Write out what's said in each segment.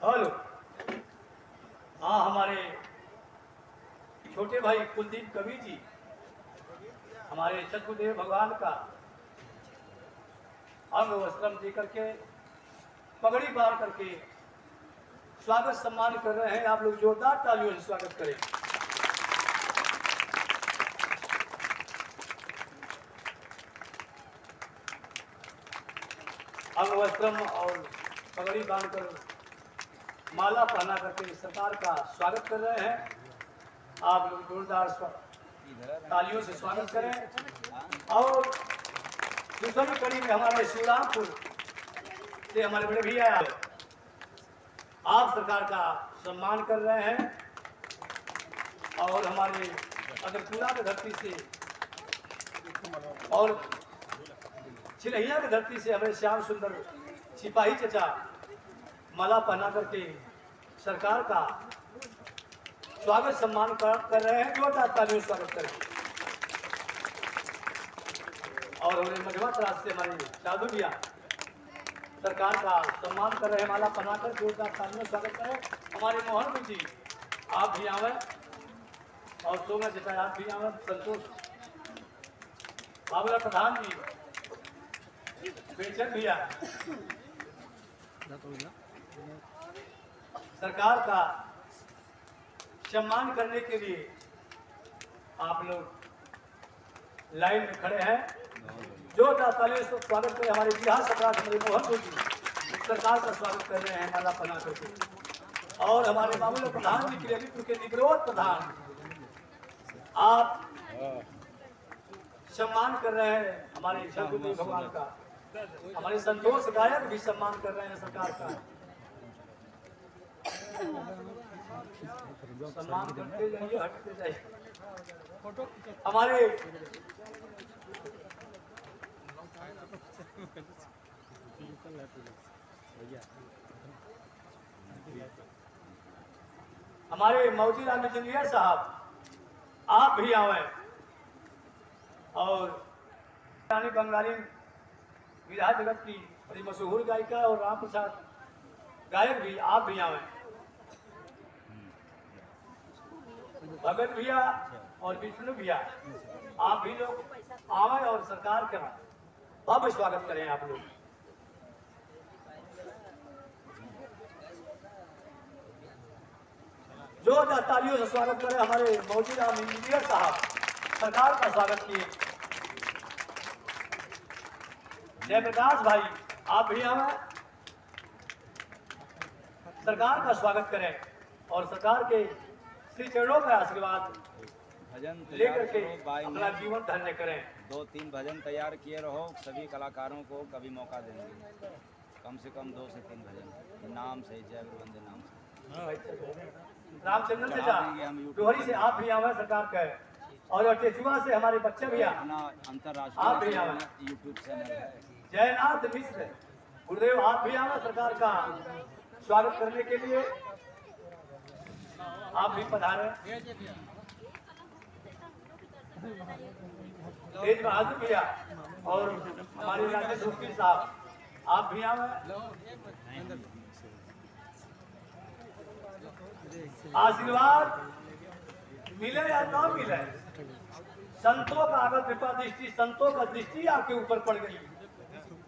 Hello. हाँ, हमारे छोटे भाई कुलदीप कवि जी हमारे चतुर्देव भगवान का अंग वस्त्रम दे करके पगड़ी बांध करके स्वागत सम्मान कर रहे हैं। आप लोग जोरदार तालियों से स्वागत करें। अंग वस्त्रम और पगड़ी बांधकर माला पहना करके सरकार का स्वागत कर रहे हैं। आप लोग जोरदार तालियों से स्वागत करें। और दूसरी कड़ी में हमारे शिवरामपुर से हमारे बड़े भैया आप सरकार का सम्मान कर रहे हैं। और हमारे अगरपुरा की धरती से और छिलहिया की धरती से हमारे श्याम सुंदर सिपाही चचा माला पहना करके सरकार का स्वागत सम्मान कर रहे हैं। जोरदार तालियों से स्वागत करें। और हमारे मधुआ तराज से हमारे साधु भैया सरकार का सम्मान कर रहे हैं माला पहनाकर। जोरदार तालियों से स्वागत करें। हमारे मोहन जी आप भी आवे और सोना चचा आप भी आवे। संतोष बाबूला प्रधान जी बेचन भैया सरकार का सम्मान करने के लिए आप लोग लाइन में खड़े हैं। जोरदार तालियों से स्वागत करें। हमारे बिहार सरकार हमारे मोहन जी सरकार का स्वागत कर रहे हैं माला पहना करके। और हमारे बाबूला प्रधान जी के लिए के निगरोध प्रधान आप सम्मान कर रहे हैं हमारे चतुर्देव भगवान का। हमारे संतोष गायक भी सम्मान कर रहे हैं सरकार का। सम्मान करते जाइए, हटते जाइए। हमारे हमारे मौजीराम इंजीनियर साहब आप भी आवे। और रानी बंगाली विधा जगत की बड़ी मशहूर गायिका और राम प्रसाद गायक भी आप भी आवे। भगत भैया और विष्णु भैया आप भी लोग आवे और सरकार का भव्य स्वागत करें। आप लोग जोरदार तालियों से स्वागत करें। हमारे मौजूदा इंजीनियर साहब सरकार का स्वागत किए। जयप्रकाश भाई आप भी आवे सरकार का स्वागत करें और सरकार के श्री चरणों का आशीर्वाद भजन लेकर के अपना जीवन धन्य करें। 2-3 भजन तैयार किए रहो। सभी कलाकारों को कभी मौका देंगे। कम से कम 2 से 3 भजन नाम से जय गुरु वंदे नाम से। रामचंद्र चचा डोहरी से आप भी आवे सरकार का। और टेचुआ से हमारे बच्चे भैया अपना आप भी अंतर्राष्ट्रीय आवे। यूट्यूब चैनल है। जयनाथ मिश्र गुरुदेव आप भी आवे सरकार का स्वागत करने के लिए। आप भी पधारे। तेज बहादुर भैया और हमारे राजेश वकील साहब आप भी आवे। आशीर्वाद मिले या ना मिले, संतों का अगर कृपा दृष्टि संतों का दृष्टि आपके ऊपर पड़ गई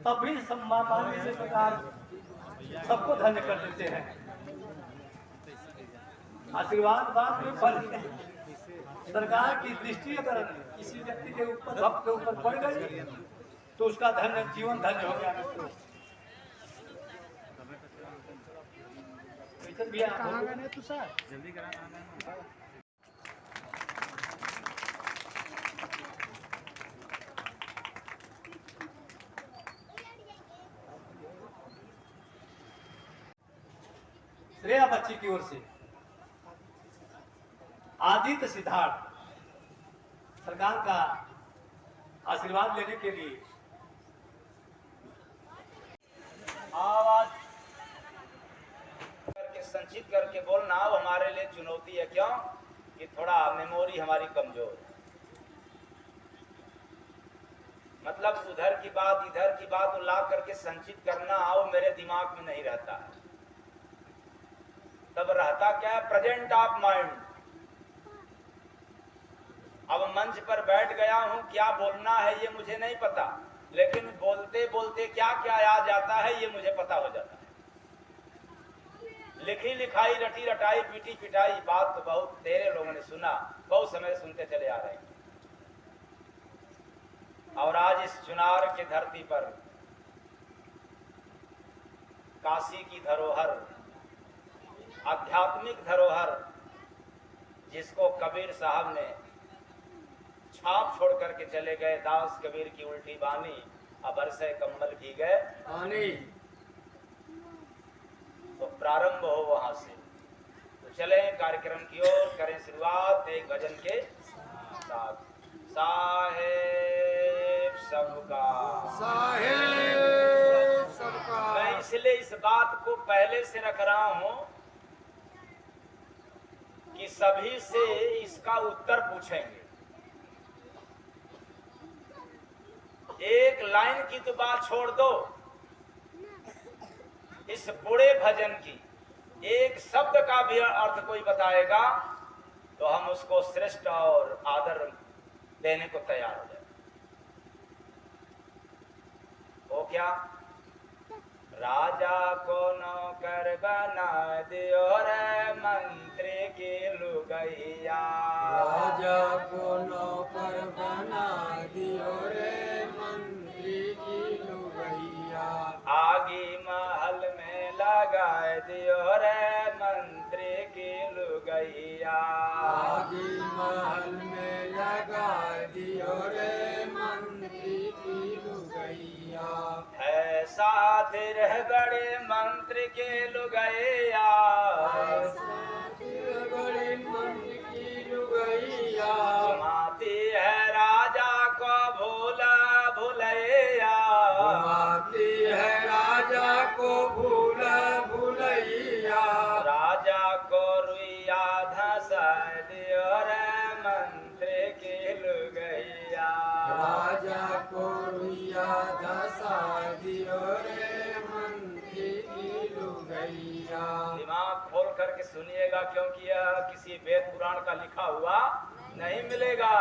तब भी सम्मान से सरकार सबको धन्य कर देते हैं। आशीर्वाद बाद में फल। सरकार की दृष्टि अगर किसी व्यक्ति के ऊपर भक्त के ऊपर पड़ गई तो उसका धन्य जीवन धन्य हो गया। जल्दी करा। श्रेया बच्ची की ओर से आदित्य सिद्धार्थ सरकार का आशीर्वाद लेने के लिए आवाज करके संचित करके बोलना अब हमारे लिए चुनौती है। क्यों कि थोड़ा मेमोरी हमारी कमजोर है। मतलब उधर की बात इधर की बात ला करके संचित करना वो मेरे दिमाग में नहीं रहता है। तब रहता क्या है, प्रेजेंट ऑफ माइंड। अब मंच पर बैठ गया हूं, क्या बोलना है ये मुझे नहीं पता, लेकिन बोलते बोलते क्या क्या आ जाता है ये मुझे पता हो जाता है। लिखी लिखाई, रटी रटाई, पीटी पिटाई, बात तो बहुत तेरे लोगों ने सुना, बहुत समय सुनते चले आ रहे हैं। और आज इस चुनार की धरती पर काशी की धरोहर, आध्यात्मिक धरोहर, जिसको कबीर साहब ने छाप छोड़ करके चले गए, दास कबीर की उल्टी बानी, अब अरसे कम्बल की गए पानी। तो प्रारंभ हो वहां से। तो चले कार्यक्रम की ओर, करें शुरुआत एक भजन के साथ। साहेब सबका, साहेब सबका। मैं इसलिए इस बात को पहले से रख रहा हूं कि सभी से इसका उत्तर पूछेंगे। एक लाइन की तो बात छोड़ दो, इस बूढ़े भजन की एक शब्द का भी अर्थ कोई बताएगा तो हम उसको श्रेष्ठ और आदर देने को तैयार हो जाए। वो क्या, राजा को नौकर बना दियो रे मंत्री की लुगैया, राजा को नौकर बना दियो रे मंत्री की लुगैया, आगी महल में लगा दियो रे मंत्री की लुगैया, आगे महल में लगा दियो रे मंत्री की लुगैया, है साथिर बड़े मंत्री के लुगैया, बड़े मंत्री की लुगैया, घुमाती है राजा को भूला भुलैया, घुमाती है राजा को भूला भुलैया, राजा को रुइया धसा दियो रे मंत्री की लुगैया, राजा को रुइया धसा दियो रे मंत्री की लुगैया। दिमाग खोल करके सुनिएगा, क्योंकि यह किसी वेद पुराण का लिखा हुआ नहीं मिलेगा।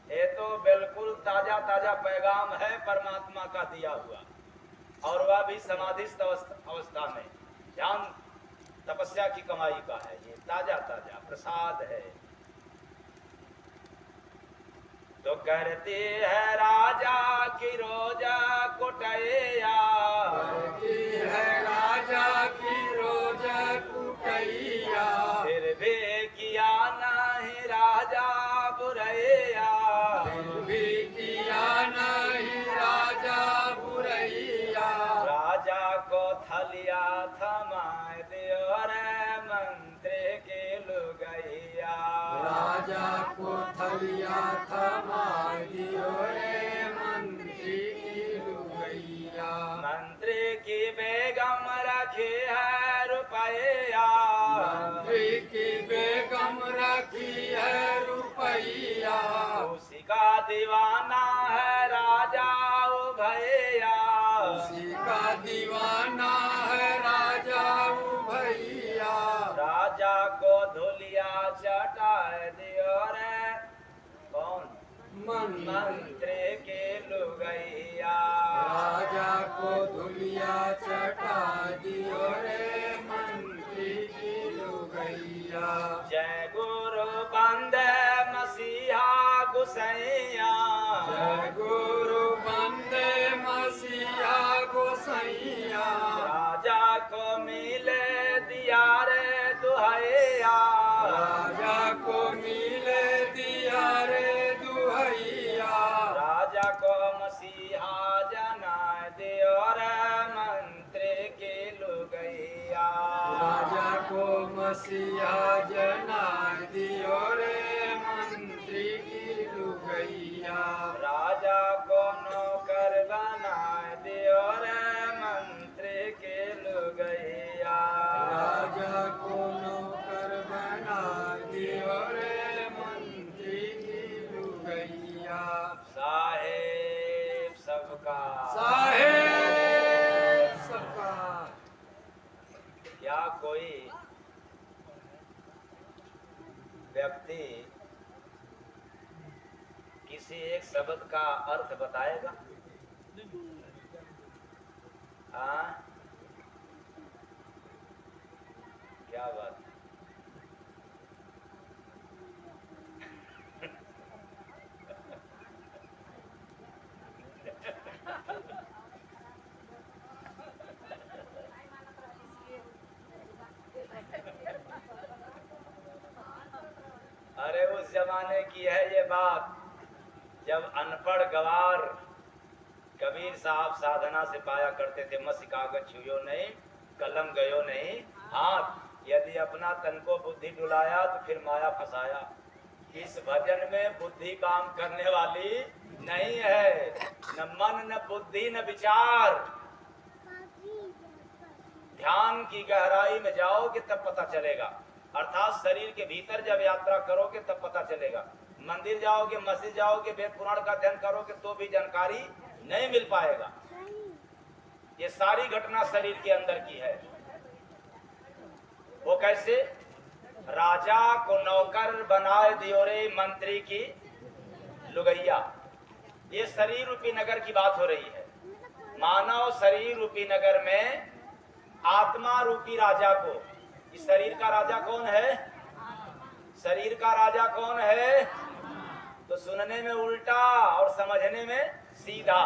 ये तो बिल्कुल ताजा ताजा पैगाम है परमात्मा का दिया हुआ, और वह भी समाधिस्थ अवस्था में, ध्यान तपस्या की कमाई का है। ये ताजा ताजा प्रसाद है। तो करती है राजा की रोजा कुटैया, करती है राजा की रोज कुटैया, फिर भी किया नहीं राजा बुरैया, फिर भी किया नहीं राजा बुरैया, राजा को थलिया थमा दियो रे मंत्री की लुगैया, राजा को थलिया थमा दियो रे मंत्री की लुगैया, मंत्री की बेगम रखी है रुपैया, मंत्री की बेगम रखी है रुपैया, उसी का दीवाना है राजा ओ भैया, उसी का दीवाना है राजा भैया, राजा को धुलिया चटा दियो रे कौन, मंत्री के लुगैया, राजा को धुलिया चटा दियो रे मंत्री की लुगैया, जय गुरु बंदे मसीहा गुसैया, जय गुरु बंदे मसीहा गोसैया, राजा को मिले दिया रे दुहैया, राजा को मिले दिया रे दुहैया, राजा को मसीहा जना दियो रे मंत्री की लुगैया, राजा को मसीहा जना दियो रे मंत्री की लुगैया, राजा को नौकर बना दियो रे मंत्री की लुगैया, राजा को नौकर बना दियो रे मंत्री की लुगैया, साहेब सबका, साहेब सबका। क्या कोई व्यक्ति किसी एक शब्द का अर्थ बताएगा? क्या बात है? अरे उस जमाने की है ये बात, जब अनपढ़ गवार कबीर साहब साधना से पाया करते थे, मसी कागज छुयो नहीं, कलम गयो नहीं हाथ, यदि अपना तन को बुद्धि डुलाया तो फिर माया फंसाया। इस भजन में बुद्धि काम करने वाली नहीं है, न मन न बुद्धि न विचार। ध्यान की गहराई में जाओगे तब पता चलेगा, अर्थात शरीर के भीतर जब यात्रा करोगे तब पता चलेगा। मंदिर जाओगे, मस्जिद जाओगे, वेद पुराण का अध्ययन करोगे तो भी जानकारी नहीं मिल पाएगा। ये सारी घटना शरीर के अंदर की है। वो कैसे? राजा को नौकर बनाए दियो रे मंत्री की लुगैया। ये शरीर रूपी नगर की बात हो रही है। मानव शरीर रूपी नगर में आत्मा रूपी राजा को, इस शरीर का राजा कौन है? शरीर का राजा कौन है? तो सुनने में उल्टा और समझने में सीधा।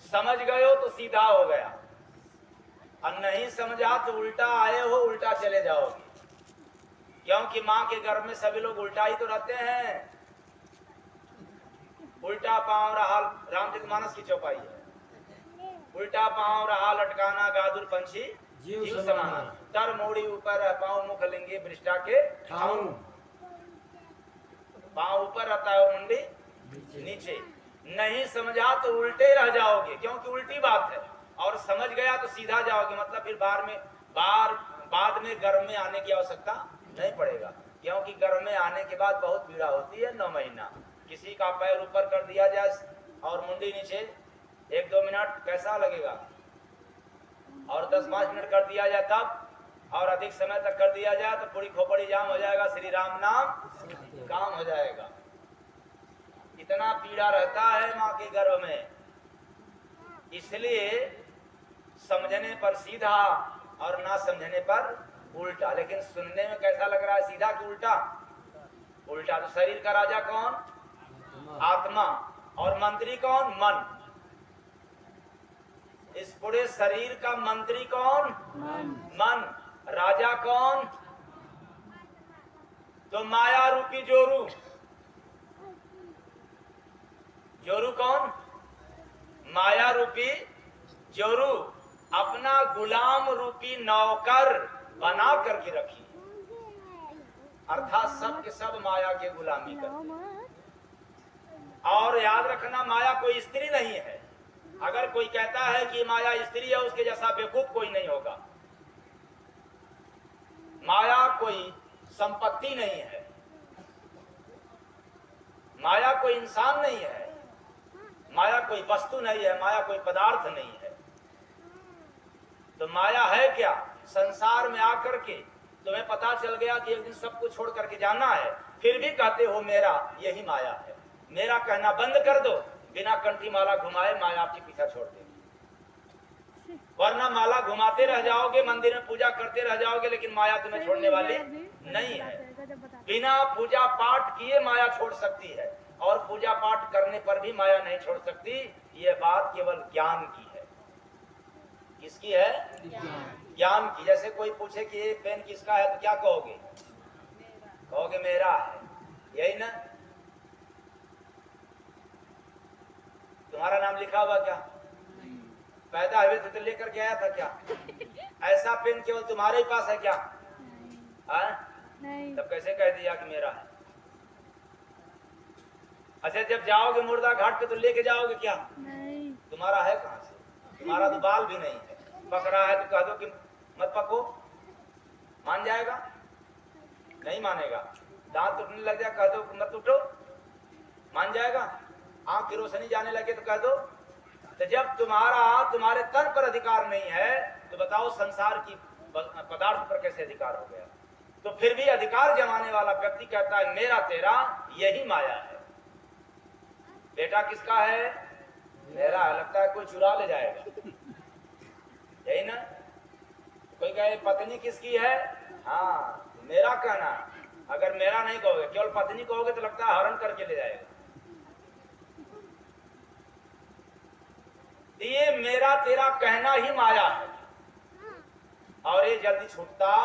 समझ गए हो तो सीधा हो गया, और नहीं समझा तो उल्टा आए हो, उल्टा चले जाओगे। क्योंकि माँ के गर्भ में सभी लोग उल्टा ही तो रहते हैं। उल्टा पांव रहा, रामचरितमानस की चौपाई है। उल्टा पांव रहा लटकाना, गादुर पंछी जीव समाना, तर मोड़ी ऊपर पांव मुख लिंगे बृष्टा के ठाऊ। पांव ऊपर रहता है और मुंडी नीचे। नहीं समझा तो उल्टे रह जाओगे, क्योंकि उल्टी बात है, और समझ गया तो सीधा जाओगे। मतलब फिर बाद में गर्भ में आने की आवश्यकता नहीं पड़ेगा, क्योंकि गर्भ में आने के बाद बहुत पीड़ा होती है। 9 महीना किसी का पैर ऊपर कर दिया जाए और मुंडी नीचे, 1-2 मिनट कैसा लगेगा, और 10-5 मिनट कर दिया जाए तब, और अधिक समय तक कर दिया जाए तो पूरी खोपड़ी जाम हो जाएगा, श्री राम नाम काम हो जाएगा। इतना पीड़ा रहता है माँ के गर्भ में। इसलिए समझने पर सीधा और ना समझने पर उल्टा। लेकिन सुनने में कैसा लग रहा है, सीधा कि उल्टा? उल्टा। तो शरीर का राजा कौन? आत्मा। और मंत्री कौन? मन। इस पूरे शरीर का मंत्री कौन? मन। राजा कौन? तो माया रूपी जोरू। जोरू कौन? माया रूपी जोरू अपना गुलाम रूपी नौकर बना करके रखी, अर्थात सब के सब माया के गुलामी करते। और याद रखना, माया कोई स्त्री नहीं है। अगर कोई कहता है कि माया स्त्री है, उसके जैसा बेवकूफ कोई नहीं होगा। माया कोई संपत्ति नहीं है, माया कोई इंसान नहीं है, माया कोई वस्तु नहीं है, माया कोई पदार्थ नहीं है। तो माया है क्या? संसार में आकर के तुम्हें पता चल गया कि एक दिन सब कुछ छोड़ करके जाना है, फिर भी कहते हो मेरा, यही माया है। मेरा कहना बंद कर दो, बिना कंठी माला घुमाए माया आपके पीछा छोड़ देगी। वरना माला घुमाते रह जाओगे, मंदिर में पूजा करते रह जाओगे, लेकिन माया तुम्हें छोड़ने वाली नहीं है। बिना पूजा पाठ किए माया छोड़ सकती है, और पूजा पाठ करने पर भी माया नहीं छोड़ सकती। ये बात केवल ज्ञान की है। किसकी है? ज्ञान की। जैसे कोई पूछे कि ये पेन किसका है, तो क्या कहोगे? कहोगे मेरा है, यही ना? तुम्हारा नाम लिखा हुआ क्या? पैदा हुए थे तो लेकर के आया था क्या? ऐसा पेन केवल तुम्हारे ही पास है क्या? नहीं। तब कैसे कह दिया कि मेरा है? अच्छा, जब जाओगे मुर्दा घाट पे तो लेके जाओगे क्या? नहीं। तुम्हारा है कहाँ से? तुम्हारा तो बाल भी नहीं है। पकड़ा है तो कह दो कि मत पको, मान जाएगा? नहीं मानेगा। दांत टूटने लग जाए, कह दो मत उठो, मान जाएगा? आंख की रोशनी जाने लगे तो कह दो। तो जब तुम्हारे तन पर अधिकार नहीं है, तो बताओ संसार की पदार्थ पर कैसे अधिकार हो गया? तो फिर भी अधिकार जमाने वाला व्यक्ति कहता है मेरा तेरा यही माया है। बेटा किसका है? मेरा है। लगता है कोई चुरा ले जाएगा, यही ना? कोई कहे पत्नी किसकी है? हाँ, मेरा कहना। अगर मेरा नहीं कहोगे, केवल पत्नी कहोगे तो लगता है हरण करके ले जाएगा। ये मेरा तेरा कहना ही माया है और ये जल्दी छूटता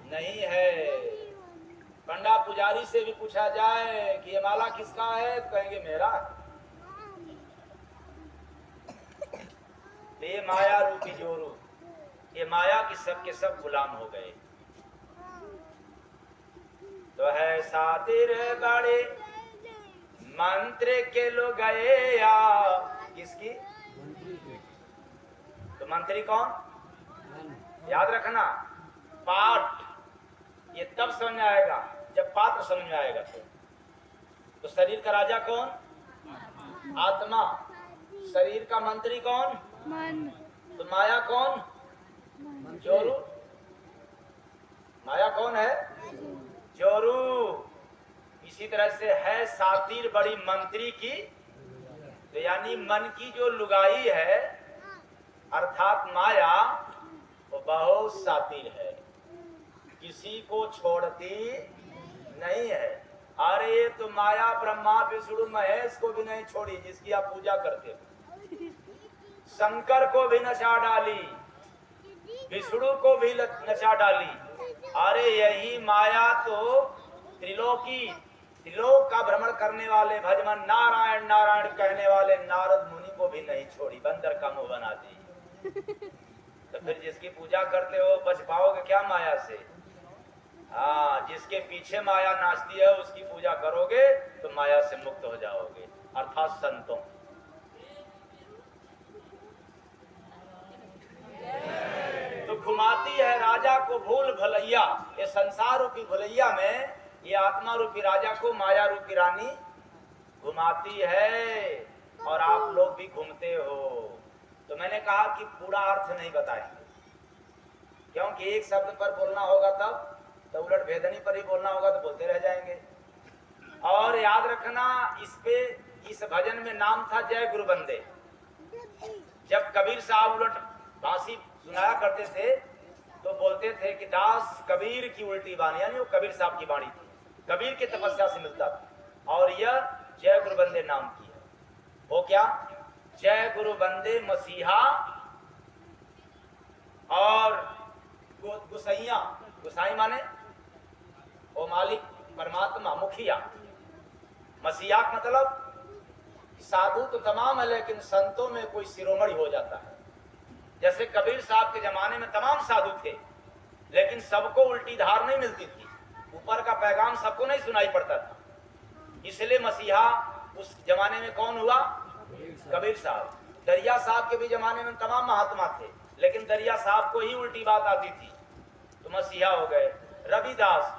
नहीं है। पंडा पुजारी से भी पूछा जाए कि ये माला किसका है तो कहेंगे मेरा है। ये माया रूपी जोरू, ये माया की सब के सब गुलाम हो गए। तो है सातिर बड़े मंत्र के लोग गए या किसकी? तो मंत्री कौन? याद रखना, पाठ ये तब समझ में आएगा जब पात्र समझ में आएगा। तो शरीर का राजा कौन? आत्मा। शरीर का मंत्री कौन? मन। तो माया कौन? जोरू। माया कौन है? जोरू। इसी तरह से है सातिर बड़ी मंत्री की, तो यानी मन की जो लुगाई है अर्थात माया, वो बहुत सातिर है, किसी को छोड़ती नहीं है। अरे ये तो माया ब्रह्मा विष्णु महेश को भी नहीं छोड़ी जिसकी आप पूजा करते हो। शंकर को भी नचा डाली, विष्णु को भी नचा डाली। अरे यही माया तो त्रिलोक का भ्रमण करने वाले भजमन नारायण नारायण कहने वाले नारद मुनि को भी नहीं छोड़ी, बंदर का मुंह बना दी। तो फिर जिसकी पूजा करते हो बच पाओगे क्या माया से? हाँ, जिसके पीछे माया नाचती है उसकी पूजा करोगे तो माया से मुक्त हो जाओगे, अर्थात संतों। तो घुमाती है राजा को भूल भलैया, ये संसार रूपी भलैया में ये आत्मा रूपी राजा को माया रूपी रानी घुमाती है और आप लोग भी घूमते हो। तो मैंने कहा कि पूरा अर्थ नहीं बताएंगे, क्योंकि एक शब्द पर बोलना होगा तब तो उलट भेदनी पर ही बोलना होगा तो बोलते रह जाएंगे। और याद रखना, इस भजन में नाम था जय गुरु बंदे। जब कबीर साहब उलट बांसी सुनाया करते थे तो बोलते थे कि दास कबीर की उल्टी बाणी, यानी वो कबीर साहब की बाणी थी, कबीर की तपस्या से मिलता था। और यह जय गुरु बंदे नाम की है। वो क्या? जय गुरु बंदे मसीहा और गुसैया। गुसाई माने ओ मालिक परमात्मा, मुखिया। मसीहा मतलब साधु तो तमाम है लेकिन संतों में कोई शिरोमणि हो जाता है। जैसे कबीर साहब के जमाने में तमाम साधु थे लेकिन सबको उल्टी धार नहीं मिलती थी, ऊपर का पैगाम सबको नहीं सुनाई पड़ता था। इसलिए मसीहा उस जमाने में कौन हुआ? कबीर साहब। दरिया साहब के भी जमाने में तमाम महात्मा थे लेकिन दरिया साहब को ही उल्टी बात आती थी तो मसीहा हो गए। रविदास,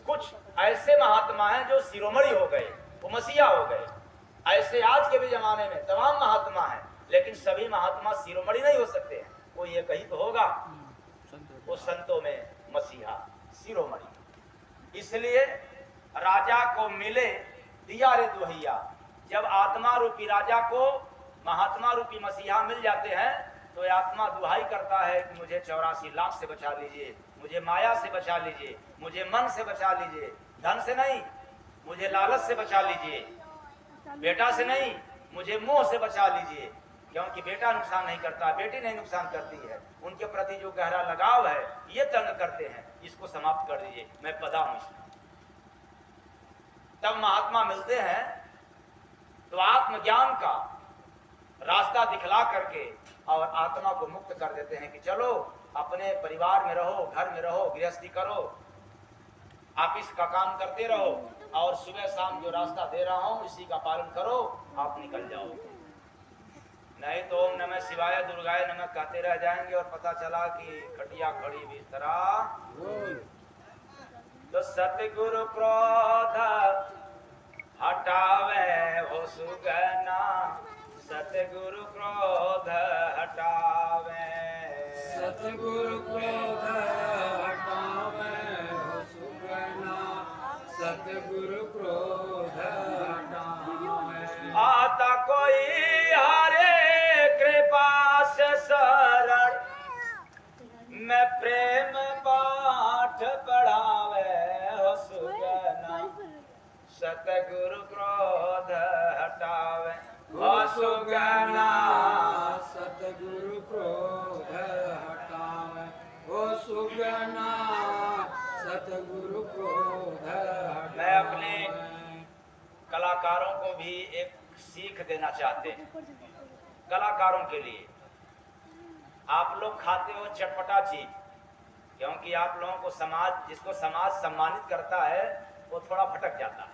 कुछ ऐसे महात्मा हैं जो शिरोमणि हो गए, वो मसीहा हो गए। ऐसे आज के भी जमाने में तमाम महात्मा हैं लेकिन सभी महात्मा शिरोमणि नहीं हो सकते हैं। कोई एक ही तो होगा, वो संतों में मसीहा शिरोमणि। इसलिए राजा को मिले दिया रे दुहैया। जब आत्मा रूपी राजा को महात्मा रूपी मसीहा मिल जाते हैं तो आत्मा दुहाई करता है कि मुझे 84 लाख से बचा लीजिए, मुझे माया से बचा लीजिए, मुझे मन से बचा लीजिए, धन से नहीं, मुझे लालच से बचा लीजिए, बेटा से नहीं, मुझे मोह से बचा लीजिए। क्योंकि बेटा नुकसान नहीं करता, बेटी नहीं नुकसान करती है, उनके प्रति जो गहरा लगाव है ये तंग करते हैं, इसको समाप्त कर दीजिए, मैं पदा हूं इसमें। तब महात्मा मिलते हैं तो आत्मज्ञान का रास्ता दिखला करके और आत्मा को मुक्त कर देते हैं कि चलो अपने परिवार में रहो, घर में रहो, गृहस्थी करो, ऑफिस का काम करते रहो और सुबह शाम जो रास्ता दे रहा हूं इसी का पालन करो, आप निकल जाओ। नहीं तो ओम नमः शिवाय दुर्गाय नमः कहते रह जाएंगे और पता चला कि खटिया खड़ी बिस्तरा। तो सतगुरु क्रोध हटावे हो सुगना, सतगुरु क्रोध हटावे, सतगुरु क्रोध हटावे हो सुगना। मैं प्रेम पाठ पढ़ावे हो सुगना सतगुरु क्रोध हटावे हो सुगना सतगुरु क्रोध हटावे हो सुगना सतगुरु क्रोध हटावे। मैं अपने कलाकारों को भी एक सीख देना चाहते हैं। कलाकारों के लिए आप लोग खाते हो चटपटा चीज, क्योंकि आप लोगों को समाज, जिसको समाज सम्मानित करता है वो थोड़ा भटक जाता है,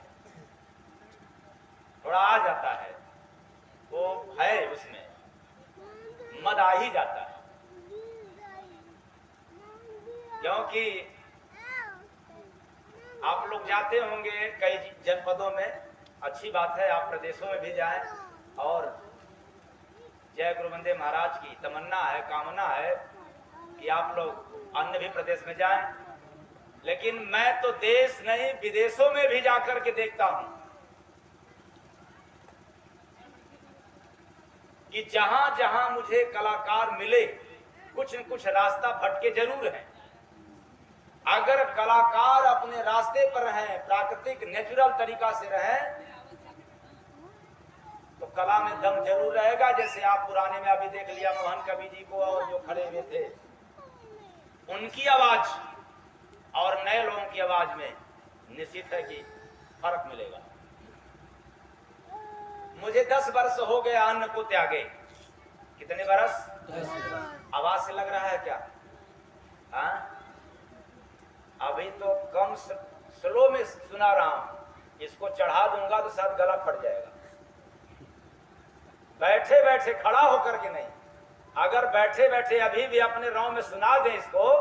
थोड़ा आ जाता है, वो है उसमें मद आ ही जाता है। क्योंकि आप लोग जाते होंगे कई जनपदों में, अच्छी बात है, आप प्रदेशों में भी जाएं, और जय गुरु वंदे महाराज की तमन्ना है, कामना है कि आप लोग अन्य भी प्रदेश में जाएं। लेकिन मैं तो देश नहीं विदेशों में भी जाकर के देखता हूं कि जहां जहां मुझे कलाकार मिले कुछ न कुछ रास्ता भटके जरूर है। अगर कलाकार अपने रास्ते पर रहें, प्राकृतिक नेचुरल तरीका से रहें, तो कला में दम जरूर रहेगा। जैसे आप पुराने में अभी देख लिया मोहन कवि जी को, और जो खड़े हुए थे उनकी आवाज और नए लोगों की आवाज में निश्चित है कि फर्क मिलेगा। मुझे 10 वर्ष हो गए अन्न को त्यागे। कितने बरस? 10। आवाज से लग रहा है क्या? हाँ, अभी तो कम स्लो में सुना रहा हूं, इसको चढ़ा दूंगा तो शायद गला फट जाएगा। बैठे बैठे, खड़ा होकर के नहीं, अगर बैठे बैठे अभी भी अपने राव में सुना दें इसको,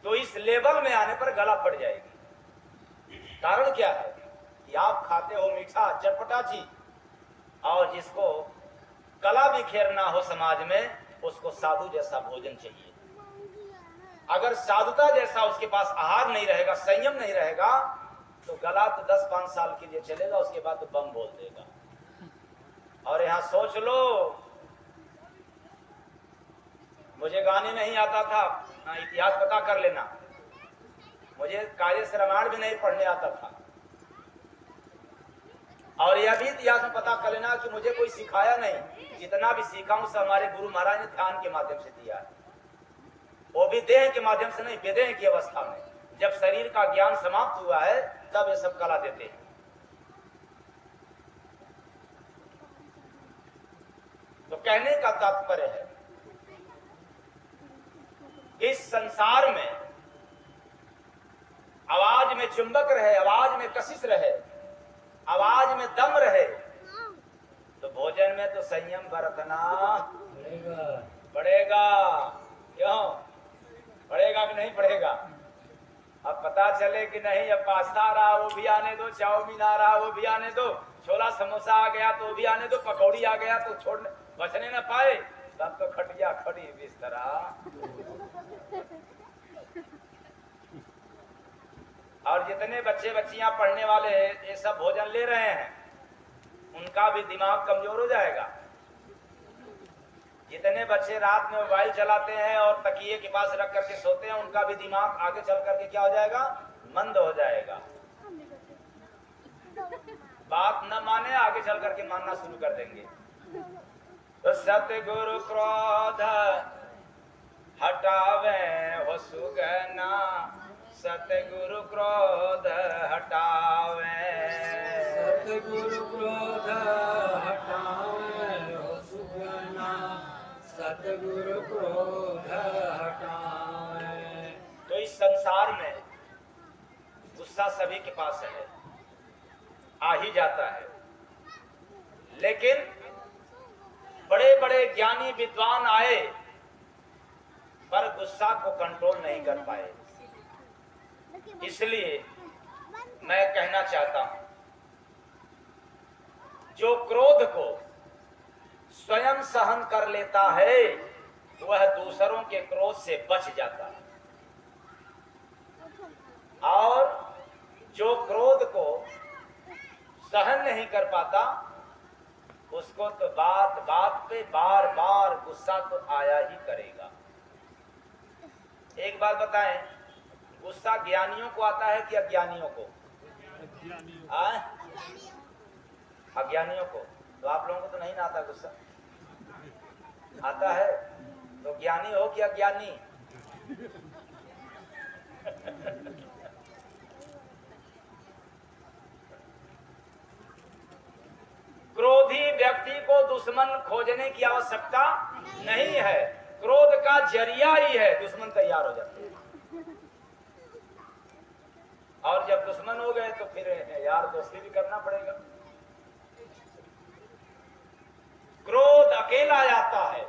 तो इस लेवल में आने पर गला फट जाएगी। कारण क्या है कि आप खाते हो मीठा चटपटा चीज, और जिसको कला बिखेरना हो समाज में, उसको साधु जैसा भोजन चाहिए। अगर साधुता जैसा उसके पास आहार नहीं रहेगा, संयम नहीं रहेगा, तो गला तो 10-5 साल के लिए चलेगा, उसके बाद तो बम बोल देगा। और यहां सोच लो, मुझे गाने नहीं आता था, इतिहास पता कर लेना, मुझे कायदे से रामायण भी नहीं पढ़ने आता था, और यह भी इतिहास में पता कर लेना कि मुझे कोई सिखाया नहीं। जितना भी सीखा हूं सब हमारे गुरु महाराज ने ध्यान के माध्यम से दिया है, वो भी देह के माध्यम से नहीं, विदेह की अवस्था में। जब शरीर का ज्ञान समाप्त हुआ है तब ये सब कला देते हैं। तो कहने का तात्पर्य है, इस संसार में आवाज में चुंबक रहे, आवाज में कशिश रहे, आवाज में दम रहे, तो भोजन में तो संयम बरतना पड़ेगा। क्यों पड़ेगा कि नहीं पड़ेगा? अब पता चले कि नहीं, अब पास्ता आ रहा वो भी आने दो, चाउमीन आ रहा वो भी आने दो, छोला समोसा आ गया तो वो भी आने दो, पकौड़ी आ गया तो छोड़ने बचने न पाए, तब तो खटिया खड़ी बिस्तरा। और जितने बच्चे बच्चियां पढ़ने वाले ये सब भोजन ले रहे हैं, उनका भी दिमाग कमजोर हो जाएगा। जितने बच्चे रात में मोबाइल चलाते हैं और तकिए के पास रख करके सोते हैं, उनका भी दिमाग आगे चल करके क्या हो जाएगा? मंद हो जाएगा। बात न माने, आगे चल करके मानना शुरू कर देंगे। तो सतगुरु क्रोध हटावे हो सुगना, सतगुरु क्रोध हटावे, सतगुरु क्रोध हटावे हो सुगना, सतगुरु क्रोध हटावे। तो इस संसार में गुस्सा सभी के पास है, आ ही जाता है, लेकिन बड़े बड़े ज्ञानी विद्वान आए पर गुस्सा को कंट्रोल नहीं कर पाए। इसलिए मैं कहना चाहता हूं, जो क्रोध को स्वयं सहन कर लेता है वह दूसरों के क्रोध से बच जाता है, और जो क्रोध को सहन नहीं कर पाता उसको तो बात बात पे बार बार गुस्सा तो आया ही करेगा। एक बात बताएं, गुस्सा ज्ञानियों को आता है कि अज्ञानियों को? अज्ञानियों को। तो आप लोगों को तो नहीं ना आता गुस्सा? आता है तो ज्ञानी हो कि अज्ञानी? क्रोधी व्यक्ति को दुश्मन खोजने की आवश्यकता नहीं है, क्रोध का जरिया ही है, दुश्मन तैयार हो जाते हैं। और जब दुश्मन हो गए तो फिर यार दोस्ती भी करना पड़ेगा। क्रोध अकेला आता है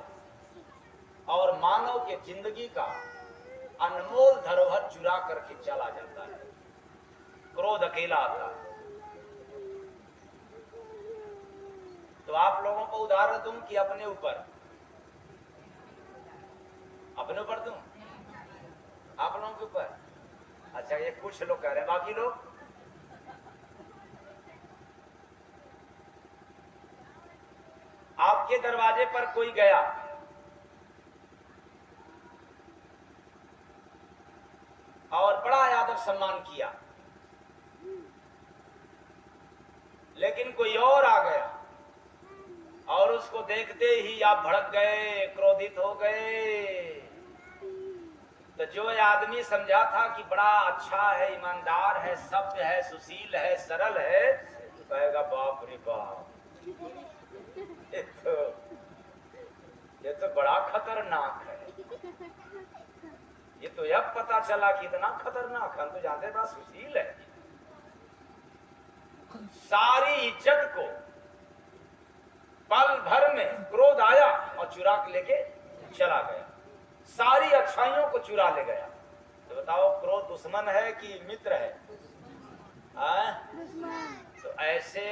और मानव के जिंदगी का अनमोल धरोहर चुरा करके चला जाता है। क्रोध अकेला आता है। तो आप लोगों को उदाहरण दूं कि अपने ऊपर? अपने ऊपर दूं? आप लोगों के ऊपर? अच्छा, ये कुछ लोग कह रहे हैं, बाकी लोग? आपके दरवाजे पर कोई गया और बड़ा आदर सम्मान किया, लेकिन कोई और आ गया और उसको देखते ही आप भड़क गए, क्रोधित हो गए। तो जो आदमी समझा था कि बड़ा अच्छा है, ईमानदार है, सभ्य है, सुशील है, सरल है, तो कहेगा बाप रे बाप, ये तो बड़ा खतरनाक है। ये तो अब पता चला कि इतना खतरनाक, हम तो जानते बड़ा सुशील है। सारी इज्जत को पल भर में क्रोध आया और चुरा के लेके चला गया, सारी अच्छाइयों को चुरा ले गया। तो बताओ, क्रोध दुश्मन है कि मित्र है? तो ऐसे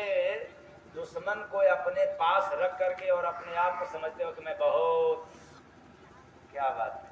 दुश्मन को अपने पास रख करके और अपने आप को समझते हो कि मैं बहुत, क्या बात